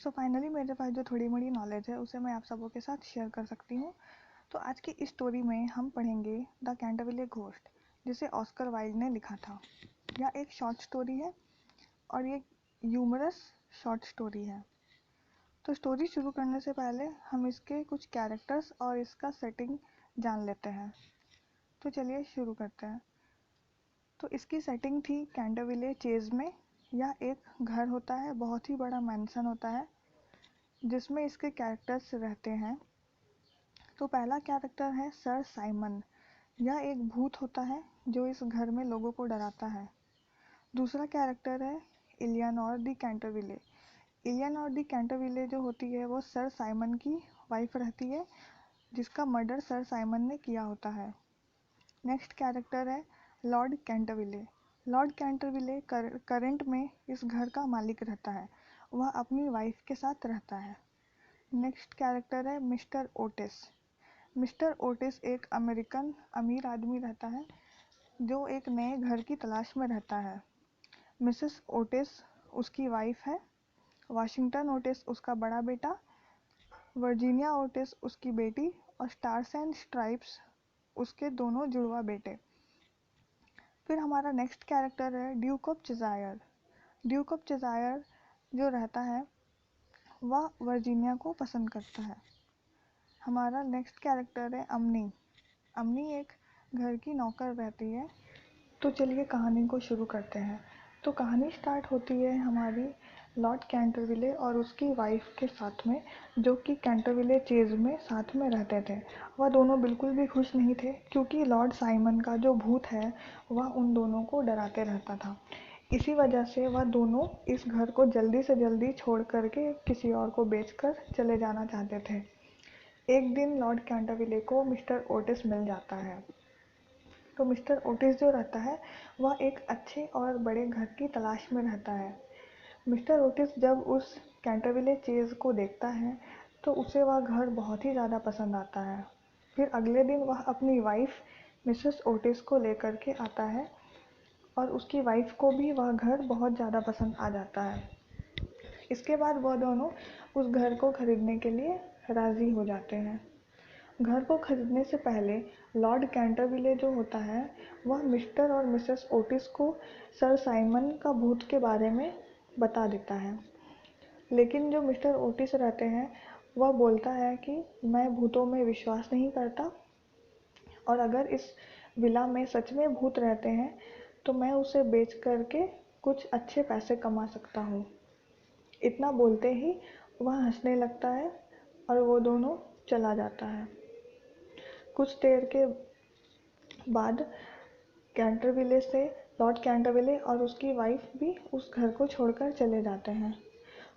So finally मेरे पास जो थोड़ी मोड़ी नॉलेज है उसे मैं आप सबों के साथ शेयर कर सकती हूँ। तो आज की इस स्टोरी में हम पढ़ेंगे द कैंटरविले घोस्ट, जिसे ऑस्कर वाइल्ड ने लिखा था। यह एक शॉर्ट स्टोरी है और ये ह्यूमरस शॉर्ट स्टोरी है। तो स्टोरी शुरू करने से पहले हम इसके कुछ कैरेक्टर्स और इसका सेटिंग जान लेते हैं। तो चलिए शुरू करते हैं। तो इसकी सेटिंग थी कैंटरविले चेज में। यह एक घर होता है, बहुत ही बड़ा मैंसन होता है जिसमें इसके कैरेक्टर्स रहते हैं। तो पहला कैरेक्टर है सर साइमन। यह एक भूत होता है जो इस घर में लोगों को डराता है। दूसरा कैरेक्टर है इलियानोर दी कैंटरविले। इलियानोर दी कैंटरविले जो होती है वो सर साइमन की वाइफ रहती है, जिसका मर्डर सर साइमन ने किया होता है। नेक्स्ट कैरेक्टर है लॉर्ड कैंटरविले। लॉर्ड कैंटरविले करंट में इस घर का मालिक रहता है। वह अपनी वाइफ के साथ रहता है। नेक्स्ट कैरेक्टर है मिस्टर ओटिस। मिस्टर ओटिस एक अमेरिकन अमीर आदमी रहता है जो एक नए घर की तलाश में रहता है। मिसेस ओटिस उसकी वाइफ है। वाशिंगटन ओटिस उसका बड़ा बेटा। वर्जीनिया ओटिस उसकी बेटी और स्टार्स एंड स्ट्राइप्स उसके दोनों जुड़वा बेटे। फिर हमारा नेक्स्ट कैरेक्टर है ड्यूक ऑफ चिज़ायर। ड्यूक ऑफ चिज़ायर जो रहता है वह वर्जीनिया को पसंद करता है। हमारा नेक्स्ट कैरेक्टर है अम्नी। अम्नी एक घर की नौकर रहती है। तो चलिए कहानी को शुरू करते हैं। तो कहानी स्टार्ट होती है हमारी लॉर्ड कैंटरविले और उसकी वाइफ के साथ में, जो कि कैंटरविले चेज में साथ में रहते थे। वह दोनों बिल्कुल भी खुश नहीं थे क्योंकि लॉर्ड साइमन का जो भूत है वह उन दोनों को डराते रहता था। इसी वजह से वह दोनों इस घर को जल्दी से जल्दी छोड़ करके किसी और को बेचकर चले जाना चाहते थे। एक दिन लॉर्ड कैंटरविले को मिस्टर ओटिस मिल जाता है। तो मिस्टर ओटिस जो रहता है वह एक अच्छे और बड़े घर की तलाश में रहता है। मिस्टर ओटिस जब उस कैंटरविले चेज को देखता है तो उसे वह घर बहुत ही ज़्यादा पसंद आता है। फिर अगले दिन वह अपनी वाइफ मिसेस ओटिस को लेकर के आता है और उसकी वाइफ को भी वह घर बहुत ज़्यादा पसंद आ जाता है। इसके बाद वह दोनों उस घर को खरीदने के लिए राज़ी हो जाते हैं। घर को खरीदने से पहले लॉर्ड कैंटरविले जो होता है वह मिस्टर और मिसेस ओटिस को सर साइमन का भूत के बारे में बता देता है। लेकिन जो मिस्टर ओटिस रहते हैं वह बोलता है कि मैं भूतों में विश्वास नहीं करता और अगर इस विला में सच में भूत रहते हैं तो मैं उसे बेच करके कुछ अच्छे पैसे कमा सकता हूँ। इतना बोलते ही वह हंसने लगता है और वो दोनों चला जाता है। कुछ देर के बाद कैंटरविले से लॉर्ड कैंटरविले और उसकी वाइफ भी उस घर को छोड़कर चले जाते हैं।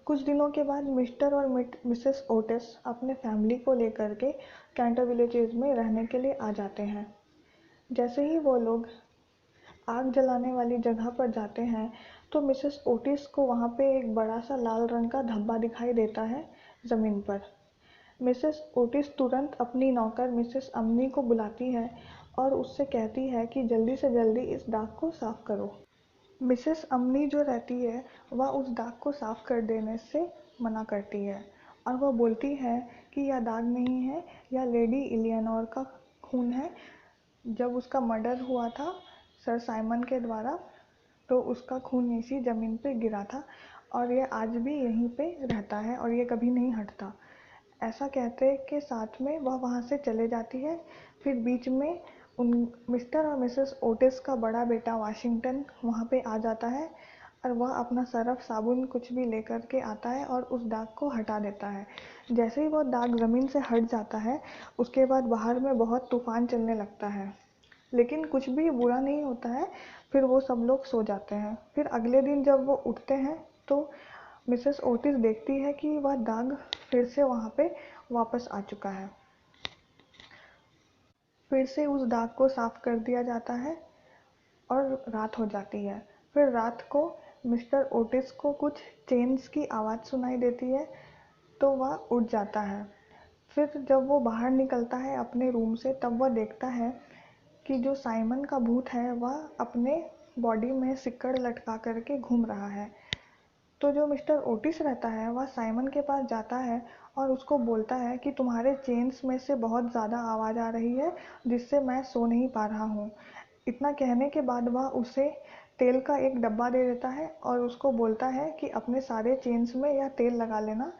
कुछ दिनों के बाद मिस्टर और मिसेस ओटिस अपने फैमिली को लेकर के कैंटरविले चेज में रहने के लिए आ जाते हैं। जैसे ही वो लोग आग जलाने वाली जगह पर जाते हैं तो मिसेस ओटिस को वहाँ पे एक बड़ा सा लाल रंग का धब्बा दिखाई देता है ज़मीन पर। मिसेस ओटिस तुरंत अपनी नौकर मिसेस अम्नी को बुलाती है और उससे कहती है कि जल्दी से जल्दी इस दाग को साफ करो। मिसेस अम्नी जो रहती है वह उस दाग को साफ कर देने से मना करती है और वह बोलती है कि यह दाग नहीं है, यह लेडी इलियनोर का खून है। जब उसका मर्डर हुआ था सर साइमन के द्वारा तो उसका खून इसी ज़मीन पे गिरा था और ये आज भी यहीं पे रहता है और ये कभी नहीं हटता। ऐसा कहते के साथ में वह वहाँ से चले जाती है। फिर बीच में उन मिस्टर और मिसेस ओटिस का बड़ा बेटा वाशिंगटन वहाँ पे आ जाता है और वह अपना सरफ साबुन कुछ भी लेकर के आता है और उस दाग को हटा देता है। जैसे ही वो दाग ज़मीन से हट जाता है उसके बाद बाहर में बहुत तूफान चलने लगता है, लेकिन कुछ भी बुरा नहीं होता है। फिर वो सब लोग सो जाते हैं। फिर अगले दिन जब वो उठते हैं तो मिसेस ओटिस देखती है कि वह दाग फिर से वहाँ पे वापस आ चुका है। फिर से उस दाग को साफ कर दिया जाता है और रात हो जाती है। फिर रात को मिस्टर ओटिस को कुछ चेन्स की आवाज़ सुनाई देती है तो वह उठ जाता है। फिर जब वो बाहर निकलता है अपने रूम से तब वह देखता है कि जो साइमन का भूत है वह अपने बॉडी में सिक्कड़ लटका करके घूम रहा है। तो जो मिस्टर ओटिस रहता है वह साइमन के पास जाता है और उसको बोलता है कि तुम्हारे चेन्स में से बहुत ज़्यादा आवाज़ आ रही है जिससे मैं सो नहीं पा रहा हूँ। इतना कहने के बाद वह उसे तेल का एक डब्बा दे देता है और उसको बोलता है कि अपने सारे चेन्स में यह तेल लगा लेना,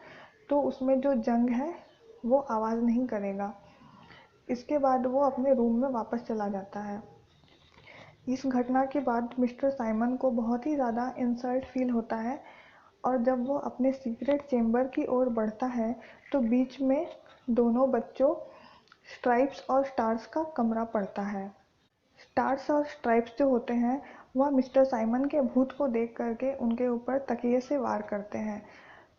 तो उसमें जो जंग है वो आवाज़ नहीं करेगा। इसके बाद वो अपने रूम में वापस चला जाता है। इस घटना के बाद मिस्टर साइमन को बहुत ही ज़्यादा इंसल्ट फील होता है और जब वो अपने सीक्रेट चेम्बर की ओर बढ़ता है तो बीच में दोनों बच्चों स्ट्राइप्स और स्टार्स का कमरा पड़ता है। स्टार्स और स्ट्राइप्स जो होते हैं वह मिस्टर साइमन के भूत को देख करके उनके ऊपर तकिए से वार करते हैं।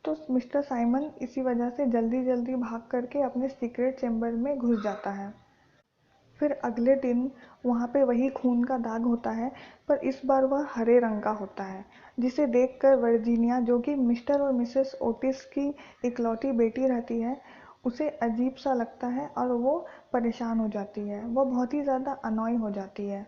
तो मिस्टर साइमन इसी वजह से जल्दी जल्दी भाग करके अपने सीक्रेट चेम्बर में घुस जाता है। फिर अगले दिन वहाँ पे वही खून का दाग होता है, पर इस बार वह हरे रंग का होता है, जिसे देखकर वर्जीनिया, जो कि मिस्टर और मिसेस ओटिस की इकलौती बेटी रहती है, उसे अजीब सा लगता है और वो परेशान हो जाती है। वो बहुत ही ज़्यादा अनॉय हो जाती है।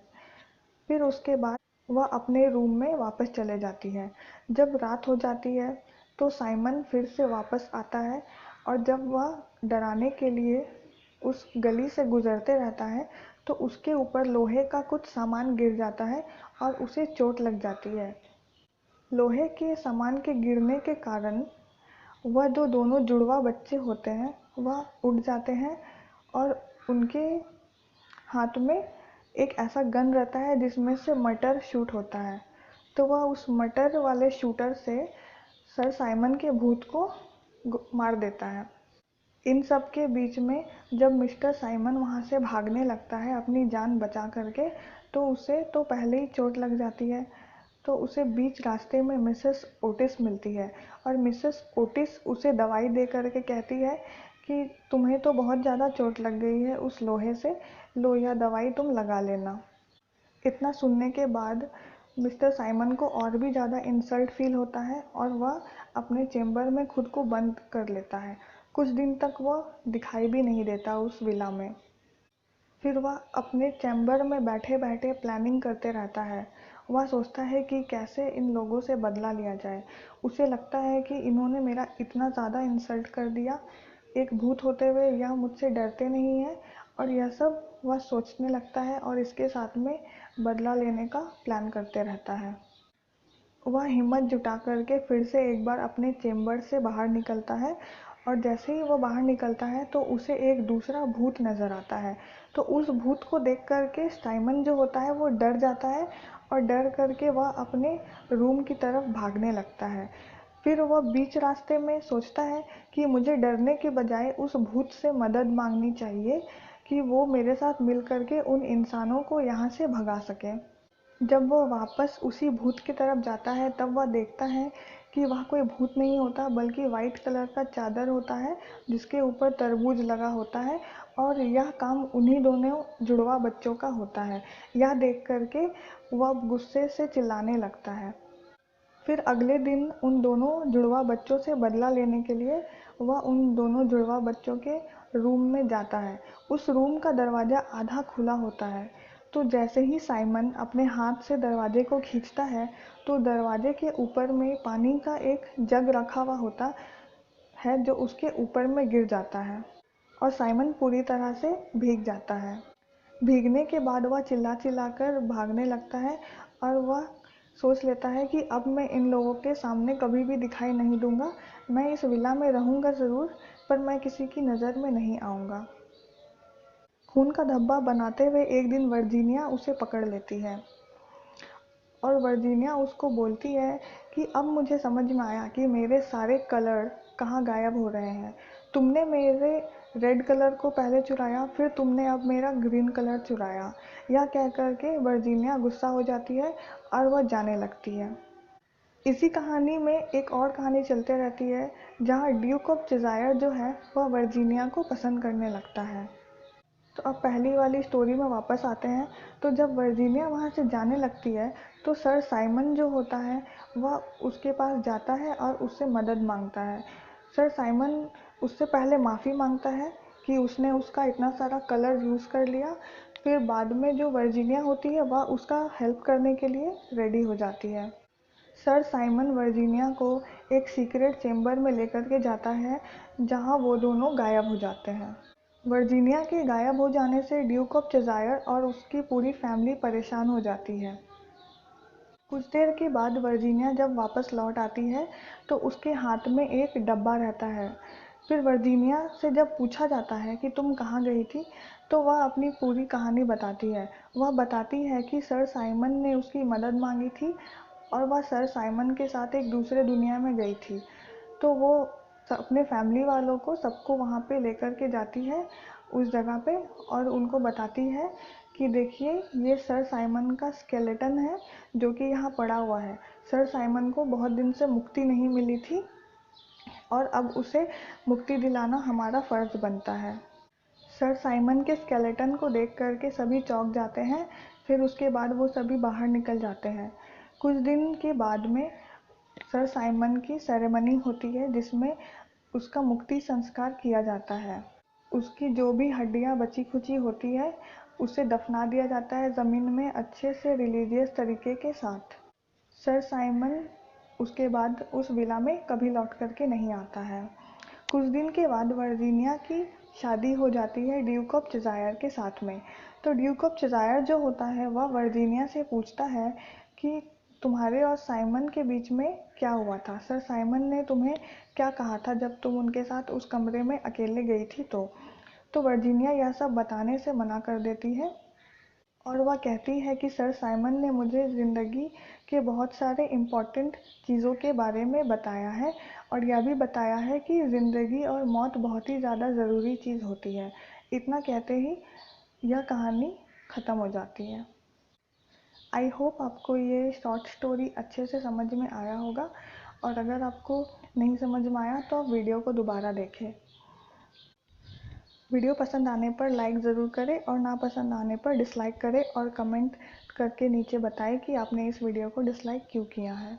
फिर उसके बाद वह अपने रूम में वापस चले जाती है। जब रात हो जाती है तो साइमन फिर से वापस आता है और जब वह डराने के लिए उस गली से गुजरते रहता है तो उसके ऊपर लोहे का कुछ सामान गिर जाता है और उसे चोट लग जाती है। लोहे के सामान के गिरने के कारण वह जो दोनों जुड़वा बच्चे होते हैं वह उड़ जाते हैं और उनके हाथ में एक ऐसा गन रहता है जिसमें से मटर शूट होता है। तो वह उस मटर वाले शूटर से सर साइमन के भूत को मार देता है। इन सब के बीच में जब मिस्टर साइमन वहाँ से भागने लगता है अपनी जान बचा करके, तो उसे तो पहले ही चोट लग जाती है। तो उसे बीच रास्ते में मिसेस ओटिस मिलती है और मिसेस ओटिस उसे दवाई दे करके कहती है कि तुम्हें तो बहुत ज़्यादा चोट लग गई है उस लोहे से, लो यह दवाई तुम लगा लेना। इतना सुनने के बाद मिस्टर साइमन को और भी ज़्यादा इंसल्ट फील होता है और वह अपने चेम्बर में खुद को बंद कर लेता है। कुछ दिन तक वह दिखाई भी नहीं देता उस विला में। फिर वह अपने चैम्बर में बैठे बैठे प्लानिंग करते रहता है। वह सोचता है कि कैसे इन लोगों से बदला लिया जाए। उसे लगता है कि इन्होंने मेरा इतना ज़्यादा इंसल्ट कर दिया, एक भूत होते हुए यह मुझसे डरते नहीं हैं, और यह सब वह सोचने लगता है और इसके साथ में बदला लेने का प्लान करते रहता है। वह हिम्मत जुटा करके फिर से एक बार अपने चेम्बर से बाहर निकलता है और जैसे ही वो बाहर निकलता है तो उसे एक दूसरा भूत नज़र आता है। तो उस भूत को देख करके साइमन जो होता है वो डर जाता है और डर करके वह अपने रूम की तरफ भागने लगता है। फिर वह बीच रास्ते में सोचता है कि मुझे डरने के बजाय उस भूत से मदद मांगनी चाहिए कि वो मेरे साथ मिल करके उन इंसानों को यहाँ से भगा सके। जब वो वापस उसी भूत की तरफ जाता है तब वह देखता है कि वह कोई भूत नहीं होता बल्कि वाइट कलर का चादर होता है जिसके ऊपर तरबूज लगा होता है, और यह काम उन्हीं दोनों जुड़वा बच्चों का होता है। यह देख करके वह गुस्से से चिल्लाने लगता है। फिर अगले दिन उन दोनों जुड़वा बच्चों से बदला लेने के लिए वह उन दोनों जुड़वा बच्चों के रूम में जाता है। उस रूम का दरवाज़ा आधा खुला होता है। तो जैसे ही साइमन अपने हाथ से दरवाजे को खींचता है तो दरवाजे के ऊपर में पानी का एक जग रखा हुआ होता है जो उसके ऊपर में गिर जाता है और साइमन पूरी तरह से भीग जाता है। भीगने के बाद वह चिल्ला चिल्लाकर भागने लगता है और वह सोच लेता है कि अब मैं इन लोगों के सामने कभी भी दिखाई नहीं दूंगा। मैं इस विला में रहूंगा ज़रूर, पर मैं किसी की नज़र में नहीं आऊंगा। खून का धब्बा बनाते हुए एक दिन वर्जीनिया उसे पकड़ लेती है और वर्जीनिया उसको बोलती है कि अब मुझे समझ में आया कि मेरे सारे कलर कहाँ गायब हो रहे हैं। तुमने मेरे रेड कलर को पहले चुराया, फिर तुमने अब मेरा ग्रीन कलर चुराया। यह कह कर के वर्जीनिया गुस्सा हो जाती है और वह जाने लगती है। इसी कहानी में एक और कहानी चलते रहती है जहाँ ड्यूक ऑफ डिज़ायर जो है वह वर्जीनिया को पसंद करने लगता है। तो अब पहली वाली स्टोरी में वापस आते हैं। तो जब वर्जीनिया वहाँ से जाने लगती है तो सर साइमन जो होता है वह उसके पास जाता है और उससे मदद मांगता है। सर साइमन उससे पहले माफ़ी मांगता है कि उसने उसका इतना सारा कलर यूज़ कर लिया। फिर बाद में जो वर्जीनिया होती है वह उसका हेल्प करने के लिए रेडी हो जाती है। सर साइमन वर्जीनिया को एक सीक्रेट चेंबर में लेकर के जाता है जहां वो दोनों गायब हो जाते हैं। वर्जीनिया के गायब हो जाने से ड्यूक ऑफ चेज़ायर और उसकी पूरी फैमिली परेशान हो जाती है। कुछ देर के बाद वर्जीनिया जब वापस लौट आती है तो उसके हाथ में एक डब्बा रहता है। फिर वर्जीनिया से जब पूछा जाता है कि तुम कहाँ गई थी, तो वह अपनी पूरी कहानी बताती है। वह बताती है कि सर साइमन ने उसकी मदद मांगी थी और वह सर साइमन के साथ एक दूसरे दुनिया में गई थी। तो वो अपने फैमिली वालों को सबको वहाँ पे लेकर के जाती है उस जगह पे, और उनको बताती है कि देखिए ये सर साइमन का स्केलेटन है जो कि यहाँ पड़ा हुआ है। सर साइमन को बहुत दिन से मुक्ति नहीं मिली थी और अब उसे मुक्ति दिलाना हमारा फ़र्ज़ बनता है। सर साइमन के स्केलेटन को देख करके सभी चौंक जाते हैं। फिर उसके बाद वो सभी बाहर निकल जाते हैं। कुछ दिन के बाद में सर साइमन की सेरेमनी होती है जिसमें उसका मुक्ति संस्कार किया जाता है। उसकी जो भी हड्डियां बची खुची होती है उसे दफना दिया जाता है ज़मीन में अच्छे से रिलीजियस तरीके के साथ। सर साइमन उसके बाद उस विला में कभी लौट करके नहीं आता है। कुछ दिन के बाद वर्जीनिया की शादी हो जाती है ड्यूक ऑफ चेज़ायर के साथ में। तो ड्यूक ऑफ चेज़ायर जो होता है वह वर्जीनिया से पूछता है कि तुम्हारे और साइमन के बीच में क्या हुआ था, सर साइमन ने तुम्हें क्या कहा था जब तुम उनके साथ उस कमरे में अकेले गई थी। तो वर्जीनिया यह सब बताने से मना कर देती है और वह कहती है कि सर साइमन ने मुझे ज़िंदगी के बहुत सारे इम्पोर्टेंट चीज़ों के बारे में बताया है और यह भी बताया है कि ज़िंदगी और मौत बहुत ही ज़्यादा ज़रूरी चीज़ होती है। इतना कहते ही यह कहानी ख़त्म हो जाती है। आई होप आपको ये शॉर्ट स्टोरी अच्छे से समझ में आया होगा, और अगर आपको नहीं समझ में आया तो आप वीडियो को दोबारा देखें। वीडियो पसंद आने पर लाइक ज़रूर करें और ना पसंद आने पर डिसलाइक करें और कमेंट करके नीचे बताएं कि आपने इस वीडियो को डिसलाइक क्यों किया है।